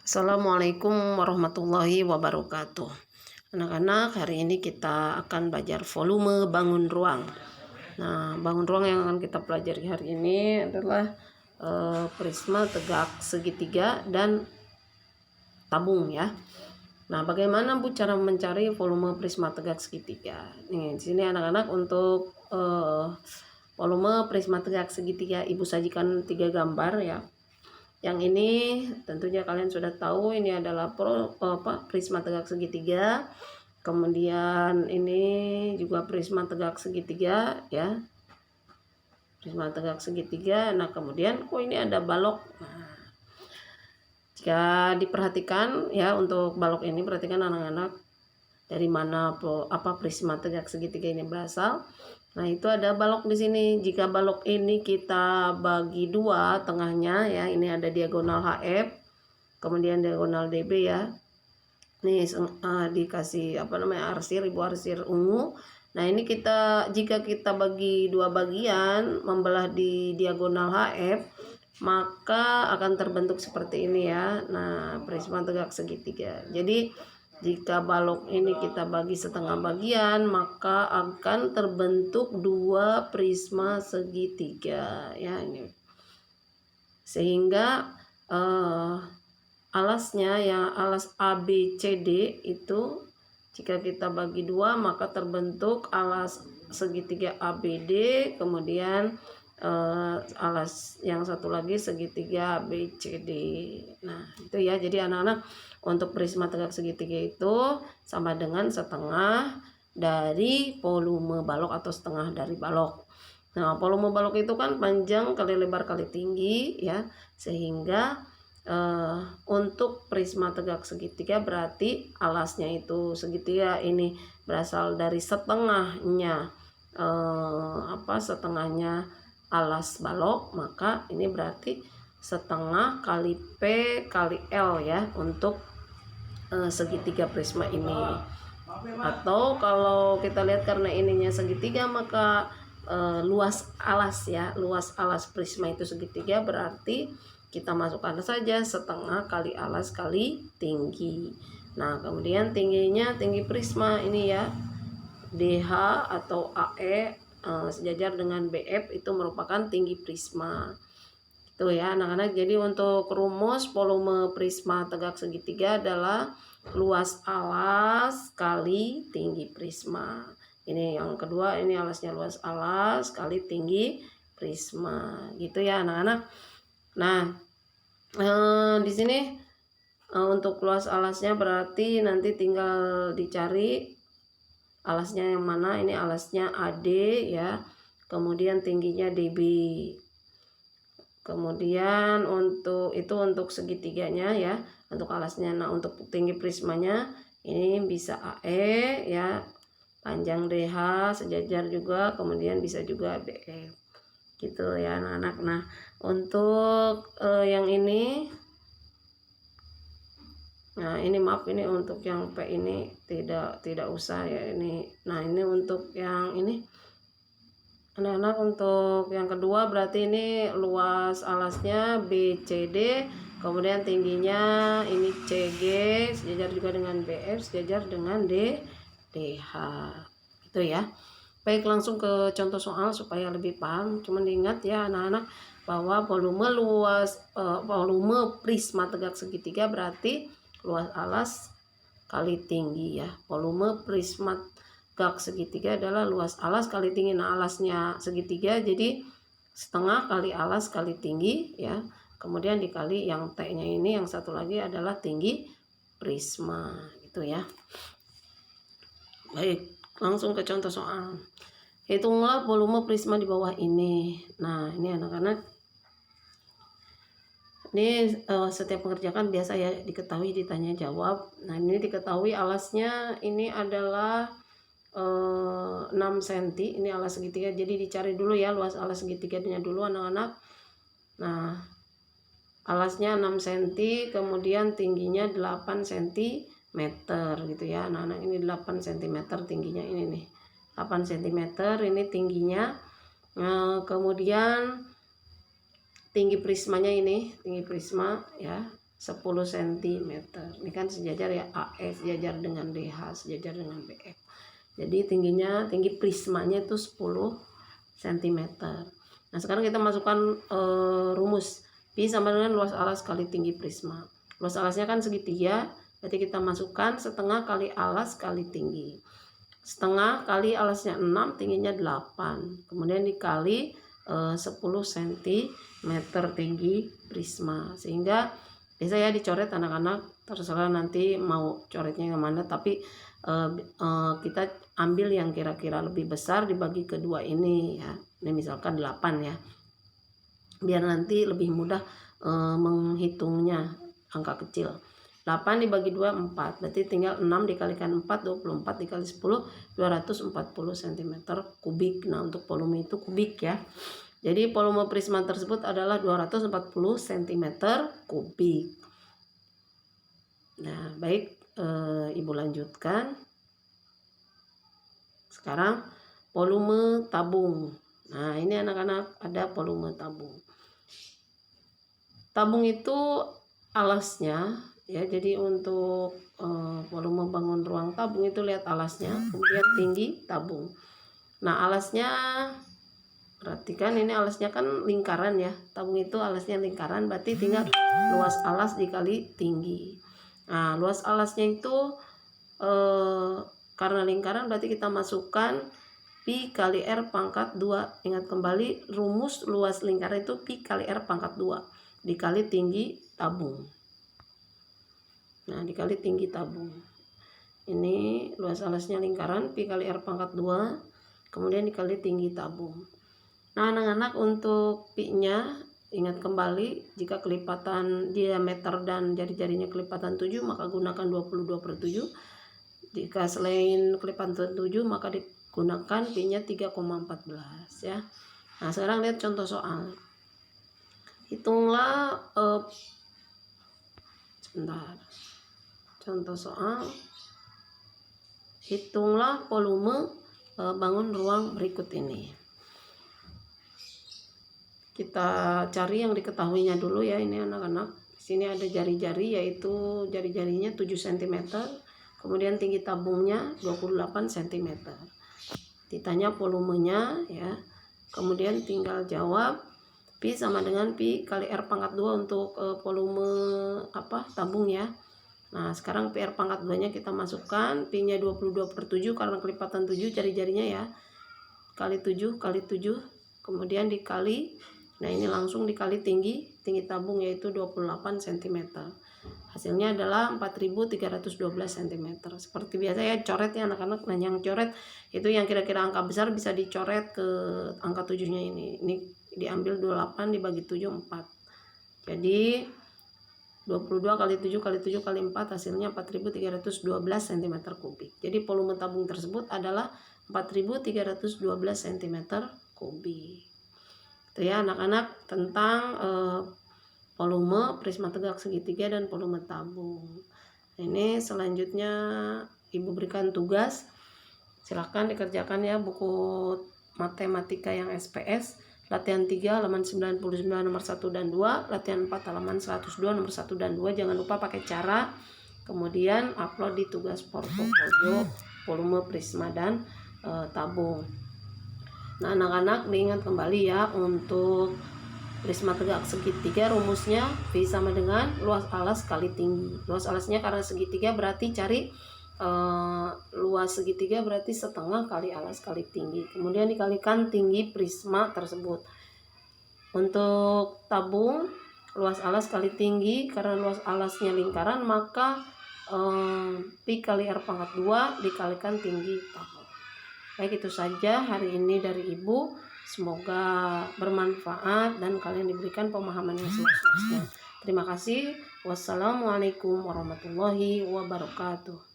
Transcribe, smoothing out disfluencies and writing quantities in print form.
Assalamualaikum warahmatullahi wabarakatuh. Anak-anak, hari ini kita akan belajar volume bangun ruang. Nah, bangun ruang yang akan kita pelajari hari ini adalah prisma tegak segitiga dan tabung ya. Nah, bagaimana Bu cara mencari volume prisma tegak segitiga? Nih, di sini anak-anak untuk volume prisma tegak segitiga Ibu sajikan 3 gambar ya. Yang ini tentunya kalian sudah tahu, ini adalah prisma tegak segitiga. Kemudian ini juga prisma tegak segitiga ya. Prisma tegak segitiga. Nah, kemudian ini ada balok. Nah, jika diperhatikan ya, untuk balok ini perhatikan anak-anak dari mana prisma tegak segitiga ini berasal. Nah, itu ada balok di sini. Jika balok ini kita bagi dua, tengahnya ya, ini ada diagonal HF, kemudian diagonal DB ya. Nih dikasih arsir, ibu arsir ungu. Nah, ini jika kita bagi dua bagian, membelah di diagonal HF, maka akan terbentuk seperti ini ya. Nah, prisma tegak segitiga. Jadi jika balok ini kita bagi setengah bagian, maka akan terbentuk dua prisma segitiga ya ini. Sehingga alasnya ya, alas ABCD itu jika kita bagi dua, maka terbentuk alas segitiga ABD, kemudian alas yang satu lagi segitiga BCD. Nah, itu ya. Jadi anak-anak, untuk prisma tegak segitiga itu sama dengan setengah dari volume balok atau setengah dari balok. Nah, volume balok itu kan panjang kali lebar kali tinggi ya, sehingga untuk prisma tegak segitiga berarti alasnya itu segitiga ini berasal dari setengahnya setengahnya alas balok, maka ini berarti setengah kali P kali L ya untuk segitiga prisma ini. Atau kalau kita lihat karena ininya segitiga, maka luas alas ya, luas alas prisma itu segitiga, berarti kita masukkan saja setengah kali alas kali tinggi. Nah, kemudian tingginya, tinggi prisma ini ya, DH atau AE sejajar dengan BF itu merupakan tinggi prisma. Itu ya anak-anak. Jadi untuk rumus volume prisma tegak segitiga adalah luas alas kali tinggi prisma. Ini yang kedua, ini alasnya, luas alas kali tinggi prisma. Gitu ya anak-anak. Nah, di sini untuk luas alasnya berarti nanti tinggal dicari alasnya yang mana. Ini alasnya AD ya, kemudian tingginya DB. Kemudian untuk segitiganya ya, untuk alasnya. Nah, untuk tinggi prismanya ini bisa AE ya, panjang DH sejajar juga, kemudian bisa juga BF. Gitu ya anak-anak. Nah, untuk yang ini, nah ini maaf, ini untuk yang P ini tidak usah ya ini. Nah, ini untuk yang ini anak-anak, untuk yang kedua berarti ini luas alasnya BCD, kemudian tingginya ini CG sejajar juga dengan BF, sejajar dengan DH. Gitu ya. Baik, langsung ke contoh soal supaya lebih paham. Cuman diingat ya anak-anak, bahwa volume prisma tegak segitiga berarti luas alas kali tinggi ya. Volume prisma tegak segitiga adalah luas alas kali tinggi. Nah, alasnya segitiga, jadi setengah kali alas kali tinggi ya. Kemudian dikali yang T-nya ini, yang satu lagi adalah tinggi prisma. Gitu ya. Baik, langsung ke contoh soal. Hitunglah volume prisma di bawah ini. Nah, ini anak-anak, ini setiap pengerjaan biasa ya diketahui ditanya jawab. Nah, ini diketahui alasnya ini adalah 6 cm. Ini alas segitiga, jadi dicari dulu ya luas alas segitiganya dulu anak-anak. Nah, alasnya 6 cm, kemudian tingginya 8 cm gitu ya anak-anak. Ini 8 cm tingginya, ini nih 8 cm ini tingginya. Kemudian tinggi prismanya ini, tinggi prisma ya, 10 cm. Ini kan sejajar ya, AE sejajar dengan DH sejajar dengan BF. Jadi tinggi prismanya itu 10 cm. Nah sekarang kita masukkan rumus. Pi sama dengan luas alas kali tinggi prisma. Luas alasnya kan segitiga, berarti kita masukkan setengah kali alas kali tinggi. Setengah kali alasnya 6, tingginya 8. Kemudian dikali 10 cm tinggi prisma. Sehingga biasa ya dicoret anak-anak, terserah nanti mau coretnya yang mana, tapi kita ambil yang kira-kira lebih besar dibagi kedua ini ya. Ini misalkan 8 ya. Biar nanti lebih mudah menghitungnya angka kecil. 8 dibagi 2 4, berarti tinggal 6 dikalikan 4 24 dikali 10 240 cm kubik. Nah untuk volume itu kubik ya. Jadi volume prisma tersebut adalah 240 cm kubik. Nah baik, Ibu lanjutkan. Sekarang volume tabung. Nah ini anak-anak ada volume tabung. Tabung itu alasnya ya, jadi untuk volume bangun ruang tabung itu lihat alasnya, kemudian tinggi tabung. Nah alasnya, perhatikan ini alasnya kan lingkaran ya, tabung itu alasnya lingkaran, berarti tinggal luas alas dikali tinggi. Nah luas alasnya itu karena lingkaran berarti kita masukkan pi kali r pangkat 2. Ingat kembali rumus luas lingkaran itu pi kali r pangkat 2 dikali tinggi tabung. Nah dikali tinggi tabung. Ini luas alasnya lingkaran pi kali r pangkat 2, kemudian dikali tinggi tabung. Nah anak-anak untuk pi nya ingat kembali, jika kelipatan diameter dan jari-jarinya kelipatan 7 maka gunakan 22/7. Jika selain kelipatan 7 maka digunakan pi nya 3,14 ya. Nah sekarang lihat contoh soal. Hitunglah sebentar. Contoh soal. Hitunglah volume bangun ruang berikut ini. Kita cari yang diketahuinya dulu ya ini anak-anak. Di sini ada jari-jari, yaitu jari-jarinya 7 cm. Kemudian tinggi tabungnya 28 cm. Ditanya volumenya ya. Kemudian tinggal jawab. Pi sama dengan pi kali r pangkat 2 untuk volume tabung ya. Nah sekarang pi r pangkat 2 nya kita masukkan, pi nya 22/7 karena kelipatan 7 jari-jarinya ya, kali 7 kali 7, kemudian dikali, nah ini langsung dikali tinggi tabung yaitu 28 cm. Hasilnya adalah 4312 cm. Seperti biasa ya, coret ya anak-anak. Nah yang coret itu yang kira-kira angka besar bisa dicoret ke angka 7 nya ini diambil 28 dibagi 7 4. Jadi 22 kali 7 kali 7 kali 4 hasilnya 4312 cm kubik. Jadi volume tabung tersebut adalah 4312 cm kubik. Itu ya anak-anak tentang volume prisma tegak segitiga dan volume tabung. Ini selanjutnya Ibu berikan tugas. Silahkan dikerjakan ya, buku matematika yang SPS. Latihan 3 halaman 99 nomor 1 dan 2, latihan 4 halaman 102 nomor 1 dan 2. Jangan lupa pakai cara, kemudian upload di tugas portofolio volume prisma dan tabung. Nah anak-anak diingat kembali ya, untuk prisma tegak segitiga rumusnya P sama dengan luas alas kali tinggi. Luas alasnya karena segitiga berarti cari luas segitiga berarti setengah kali alas kali tinggi, kemudian dikalikan tinggi prisma tersebut. Untuk tabung luas alas kali tinggi, karena luas alasnya lingkaran maka pi kali r pangkat 2 dikalikan tinggi tabung. Baik, itu saja hari ini dari Ibu. Semoga bermanfaat dan kalian diberikan pemahaman yang seluas-luasnya. Terima kasih. Wassalamualaikum warahmatullahi wabarakatuh.